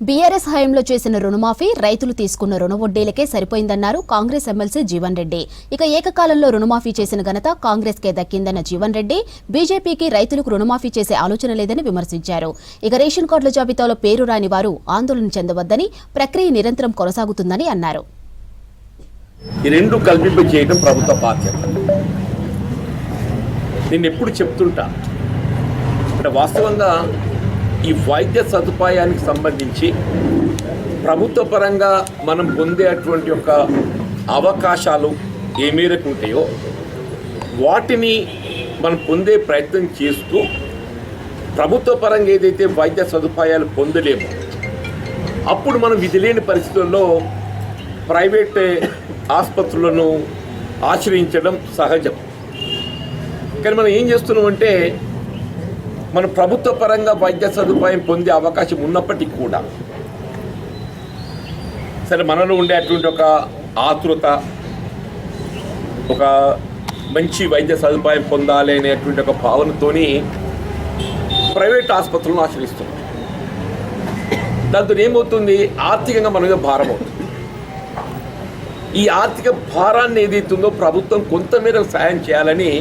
BRS హయాంలో చేసిన రుణమాఫీ రైతులు తీసుకున్న రుణ వడ్డీలకే సరిపోయిందన్నారు కాంగ్రెస్ ఎమ్మెల్సీ జీవన్ రెడ్డి. ఇక ఏకకాలంలో రుణమాఫీ చేసిన ఘనత కాంగ్రెస్కే దక్కిందన్న జీవన్ రెడ్డి బీజేపీకి రైతులకు రుణమాఫీ చేసే ఆలోచన లేదని విమర్శించారు. ఇక రేషన్ కార్డుల జాబితాలో పేరు రాని వారు ఆందోళన చెందవద్దని, ప్రక్రియ నిరంతరం కొనసాగుతుందని అన్నారు. ఈ రెండు కల్పింప చేయడం ప్రభుత్వ బాధ్యత. నేను ఎప్పుడు చెప్తుంటా, అంటే వాస్తవంగా ఈ వైద్య సదుపాయానికి సంబంధించి ప్రభుత్వ పరంగా మనం పొందేటువంటి ఒక అవకాశాలు ఏ మేరకు ఉంటాయో వాటిని మనం పొందే ప్రయత్నం చేస్తూ ప్రభుత్వ పరంగా ఏదైతే వైద్య సదుపాయాలు పొందలేమో అప్పుడు మనం విధి లేని పరిస్థితుల్లో ప్రైవేట్ ఆసుపత్రులను ఆశ్రయించడం సహజం. కానీ మనం ఏం చేస్తున్నామంటే మన ప్రభుత్వ పరంగా వైద్య సదుపాయం పొందే అవకాశం ఉన్నప్పటికీ కూడా సరే మనలో ఉండేటువంటి ఒక ఆతృత, ఒక మంచి వైద్య సదుపాయం పొందాలి అనేటువంటి ఒక భావనతోని ప్రైవేట్ ఆసుపత్రులను ఆశ్రయిస్తున్నాం. దాంతో ఏమవుతుంది, ఆర్థికంగా మన మీద భారం అవుతుంది. ఈ ఆర్థిక భారాన్ని ఏదైతుందో ప్రభుత్వం కొంతమేర సాయం చేయాలని